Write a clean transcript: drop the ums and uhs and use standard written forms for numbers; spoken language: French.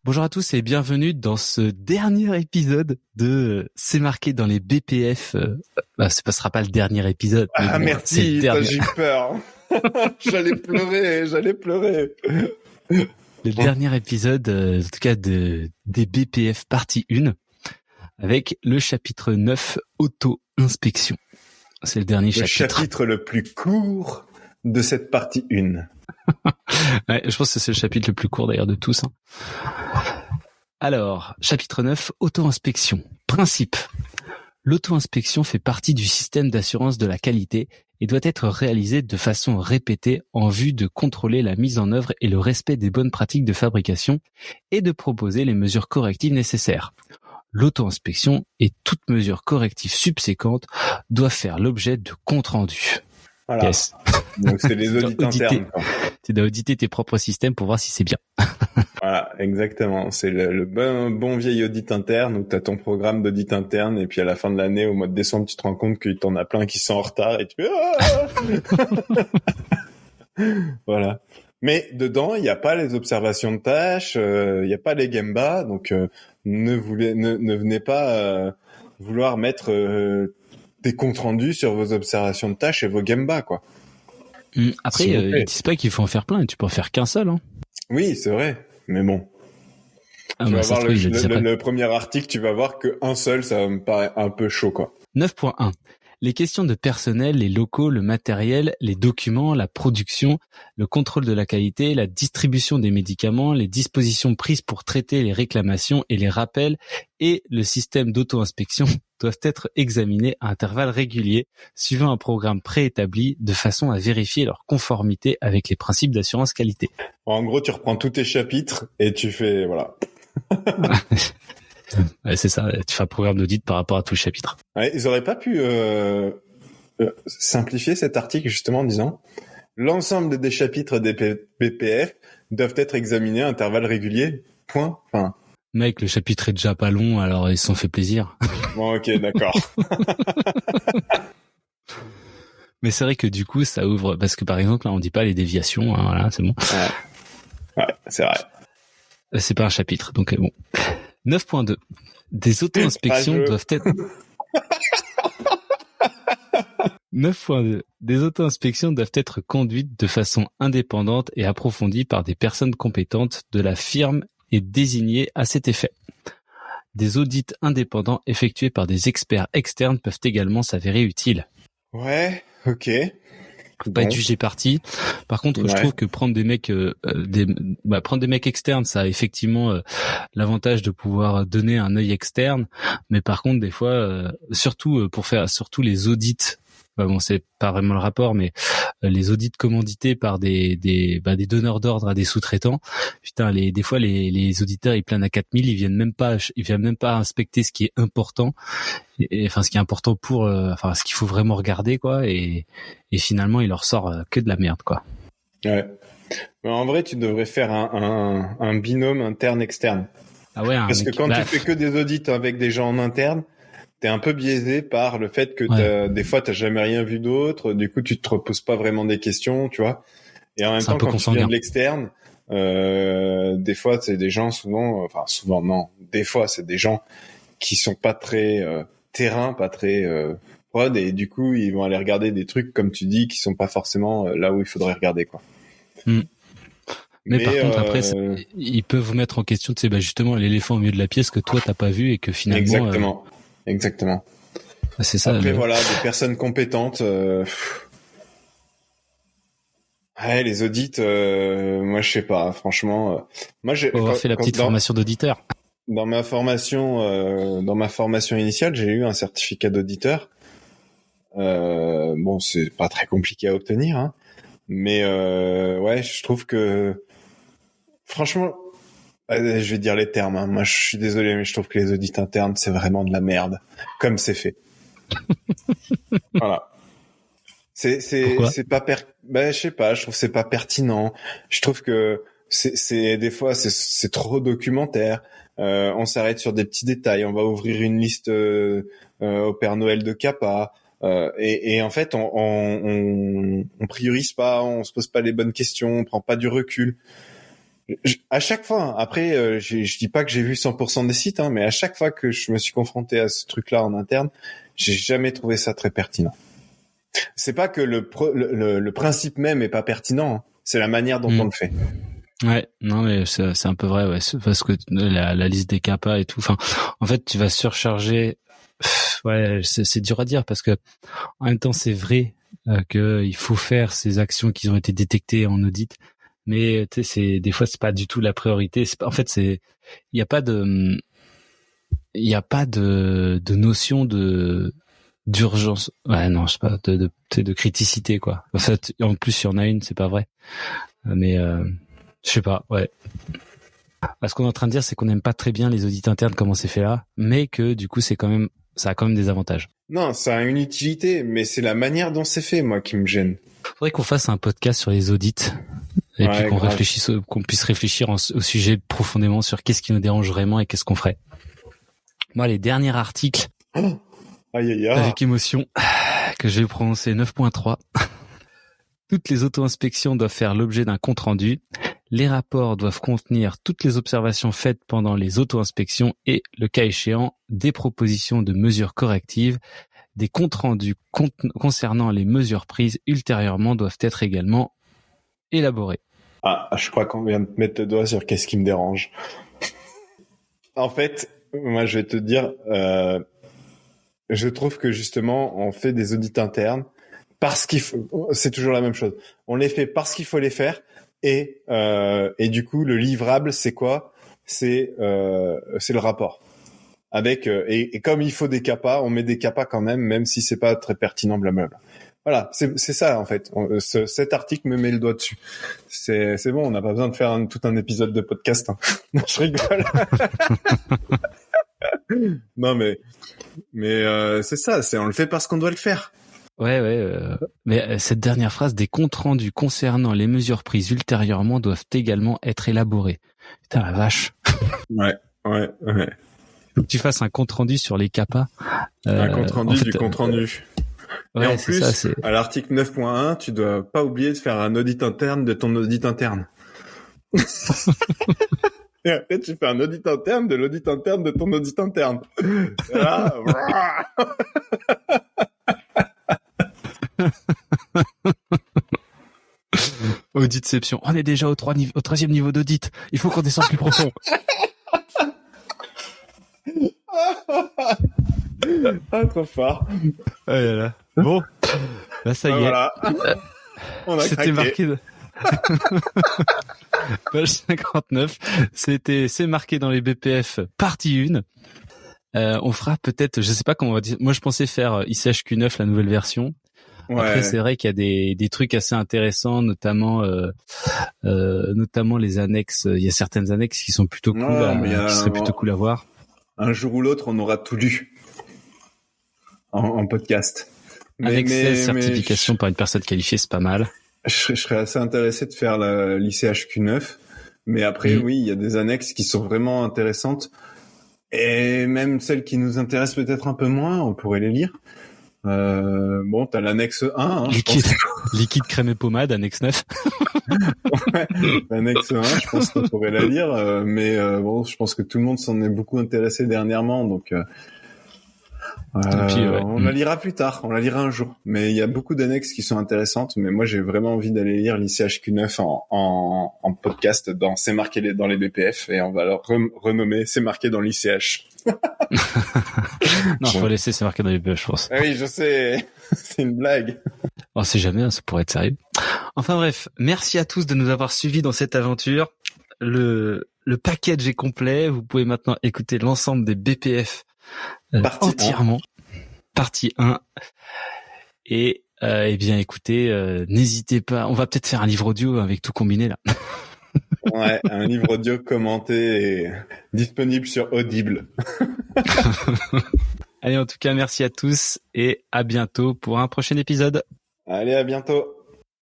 Bonjour à tous et bienvenue dans ce dernier épisode de C'est marqué dans les BPF. Ce sera pas le dernier épisode. Ah bon, merci, j'ai eu peur. J'allais pleurer. Le dernier épisode, en tout cas des BPF partie 1, avec le chapitre 9, auto-inspection. C'est le dernier chapitre. Le chapitre le plus court de cette partie 1. Ouais, je pense que c'est le chapitre le plus court d'ailleurs de tous. Alors, chapitre 9, auto-inspection. Principe. L'auto-inspection fait partie du système d'assurance de la qualité et doit être réalisée de façon répétée en vue de contrôler la mise en œuvre et le respect des bonnes pratiques de fabrication et de proposer les mesures correctives nécessaires. L'auto-inspection et toute mesure corrective subséquente doivent faire l'objet de comptes rendus. Voilà. Yes. Donc c'est les audits internes. Tu dois auditer tes propres systèmes pour voir si c'est bien. Voilà, exactement. C'est le bon vieil audit interne où tu as ton programme d'audit interne et puis à la fin de l'année, au mois de décembre, tu te rends compte que t'en as plein qui sont en retard et tu fais Voilà. Mais dedans, il n'y a pas les observations de tâches, il n'y a pas les Gemba, donc ne venez pas vouloir mettre des comptes rendus sur vos observations de tâches et vos Gemba, quoi. Après, ils disent pas qu'il faut en faire plein, et tu peux en faire qu'un seul, hein. Oui, c'est vrai, mais bon. Tu vas voir le premier article, tu vas voir qu'un seul, ça me paraît un peu chaud, quoi. 9.1. Les questions de personnel, les locaux, le matériel, les documents, la production, le contrôle de la qualité, la distribution des médicaments, les dispositions prises pour traiter les réclamations et les rappels et le système d'auto-inspection doivent être examinés à intervalles réguliers, suivant un programme préétabli de façon à vérifier leur conformité avec les principes d'assurance qualité. En gros, tu reprends tous tes chapitres et tu fais, voilà. Ouais, c'est ça, tu fais un programme d'audit par rapport à tout le chapitre. Ouais, ils auraient pas pu simplifier cet article justement en disant l'ensemble des chapitres des BPF doivent être examinés à intervalles réguliers. Point. Enfin. Mec, le chapitre est déjà pas long, alors ils se sont fait plaisir. Bon, ok, d'accord. Mais c'est vrai que du coup, ça ouvre, parce que par exemple, là, on dit pas les déviations, hein, voilà, c'est bon. Ouais, c'est vrai. C'est pas un chapitre, donc bon. 9.2. Des auto-inspections doivent être... 9.2. Des auto-inspections doivent être conduites de façon indépendante et approfondie par des personnes compétentes de la firme et désignées à cet effet. Des audits indépendants effectués par des experts externes peuvent également s'avérer utiles. Ouais, ok. Faut pas être jugé parti. Par contre, je trouve que prendre des mecs, prendre des mecs externes, ça a effectivement l'avantage de pouvoir donner un œil externe. Mais par contre, des fois, surtout pour faire les audits. Bon, c'est pas vraiment le rapport, mais les audits commandités par des donneurs d'ordre à des sous-traitants. Putain, des fois les auditeurs ils planent à 4000, ils viennent même pas inspecter ce qui est important, enfin ce qui est important pour, ce qu'il faut vraiment regarder, quoi. Et finalement, il leur sort que de la merde, quoi. Ouais. Mais en vrai, tu devrais faire un binôme interne-externe. Ah ouais. Parce que quand tu fais que des audits avec des gens en interne, t'es un peu biaisé par le fait que des fois t'as jamais rien vu d'autre, du coup tu te reposes pas vraiment des questions, tu vois. Et en même temps, quand tu viens de l'externe, des fois c'est des gens des fois c'est des gens qui sont pas très terrain, pas très prod, et du coup ils vont aller regarder des trucs comme tu dis qui sont pas forcément là où il faudrait regarder, quoi. Mais par contre, après, ils peuvent vous mettre en question, tu sais, justement, l'éléphant au milieu de la pièce que toi t'as pas vu et que finalement. Exactement. C'est ça. Après, voilà, des personnes compétentes. Ouais, les audits, moi, je sais pas. Franchement, moi, j'ai fait la petite formation d'auditeur. Dans ma formation initiale, j'ai eu un certificat d'auditeur. Bon, c'est pas très compliqué à obtenir, hein. Mais ouais, je trouve que, franchement. Je vais dire les termes, hein. Moi, je suis désolé, mais je trouve que les audits internes, c'est vraiment de la merde. Comme c'est fait. Voilà. C'est pas je sais pas, je trouve que c'est pas pertinent. Je trouve que des fois, c'est trop documentaire. On s'arrête sur des petits détails. On va ouvrir une liste, au Père Noël de CAPA. Et en fait, on priorise pas, on se pose pas les bonnes questions, on prend pas du recul. À chaque fois, hein, après, je dis pas que j'ai vu 100% des sites, hein, mais à chaque fois que je me suis confronté à ce truc-là en interne, j'ai jamais trouvé ça très pertinent. C'est pas que le principe même est pas pertinent, hein, c'est la manière dont on le fait. Ouais, non mais c'est un peu vrai, ouais, parce que la liste des CAPA et tout. Enfin, en fait, tu vas surcharger. Ouais, c'est dur à dire parce que en même temps, c'est vrai que il faut faire ces actions qui ont été détectées en audit, mais tu sais, des fois, c'est pas du tout la priorité. En fait, il y a pas de notion d'urgence. Ouais, non, je sais pas, de criticité quoi. En fait, en plus, il y en a une, c'est pas vrai, mais je sais pas, ouais. Ce qu'on est en train de dire, c'est qu'on n'aime pas très bien les audits internes, comment c'est fait là, mais que du coup, ça a quand même des avantages. Non, ça a une utilité, mais c'est la manière dont c'est fait, moi, qui me gêne. Faudrait qu'on fasse un podcast sur les audits et puis qu'on puisse réfléchir au sujet profondément sur qu'est-ce qui nous dérange vraiment et qu'est-ce qu'on ferait. Moi, les derniers articles avec émotion que je vais prononcer 9.3. Toutes les auto-inspections doivent faire l'objet d'un compte-rendu. Les rapports doivent contenir toutes les observations faites pendant les auto-inspections et, le cas échéant, des propositions de mesures correctives. Des comptes rendus concernant les mesures prises ultérieurement doivent être également élaborés. Ah, je crois qu'on vient de mettre le doigt sur qu'est-ce qui me dérange. En fait, moi, je vais te dire, je trouve que justement, on fait des audits internes parce qu'il faut. C'est toujours la même chose. On les fait parce qu'il faut les faire. Et du coup, le livrable, c'est quoi ? C'est le rapport. Avec et comme il faut des CAPA, on met des CAPA quand même si c'est pas très pertinent, blablabla. Voilà, c'est ça en fait. Cet article me met le doigt dessus. C'est bon, on n'a pas besoin de faire tout un épisode de podcast. Hein. Non, je rigole. Non mais c'est ça. On le fait parce qu'on doit le faire. Ouais. Mais cette dernière phrase, des comptes rendus concernant les mesures prises ultérieurement doivent également être élaborés. Putain la vache. Ouais. Faut que tu fasses un compte rendu sur les CAPA. Un compte rendu du compte rendu. Ouais, et en plus, ça, à l'article 9.1, tu dois pas oublier de faire un audit interne de ton audit interne. Et après, tu fais un audit interne de l'audit interne de ton audit interne. Là, Auditception. On est déjà au troisième niveau d'audit. Il faut qu'on descende plus profond. Ah, trop fort. Ah là là. Bon, là ça y est. Voilà. On a C'était craqué. Marqué. Page 59. C'est marqué dans les BPF partie 1. On fera peut-être, je sais pas comment on va dire. Moi, je pensais faire ICHQ9, la nouvelle version. Ouais. Après, c'est vrai qu'il y a des trucs assez intéressants, notamment les annexes. Il y a certaines annexes qui sont plutôt cool, qui seraient plutôt cool à voir. Un jour ou l'autre, on aura tout lu en podcast. Avec 16 certifications par une personne qualifiée, c'est pas mal. Je serais assez intéressé de faire l'ICHQ9, mais après, oui, il y a des annexes qui sont vraiment intéressantes, et même celles qui nous intéressent peut-être un peu moins, on pourrait les lire. Bon, t'as l'annexe 1. Hein, liquide crème et pommade, annexe 9. Ouais, l'annexe 1, je pense qu'on pourrait la lire, mais bon, je pense que tout le monde s'en est beaucoup intéressé dernièrement, donc on la lira plus tard, on la lira un jour. Mais il y a beaucoup d'annexes qui sont intéressantes, mais moi j'ai vraiment envie d'aller lire l'ICHQ9 en podcast dans C'est marqué dans les BPF, et on va leur renommer C'est marqué dans l'ICH. Non, faut laisser C'est marqué dans les BPF, je pense. Ah oui, je sais, c'est une blague. On sait jamais, ça pourrait être sérieux. Enfin bref, merci à tous de nous avoir suivis dans cette aventure. Le package est complet, vous pouvez maintenant écouter l'ensemble des BPF entièrement. Partie 1. Et eh bien écoutez, n'hésitez pas, on va peut-être faire un livre audio avec tout combiné là. Ouais, un livre audio commenté et disponible sur Audible. Allez, en tout cas, merci à tous et à bientôt pour un prochain épisode. Allez, à bientôt.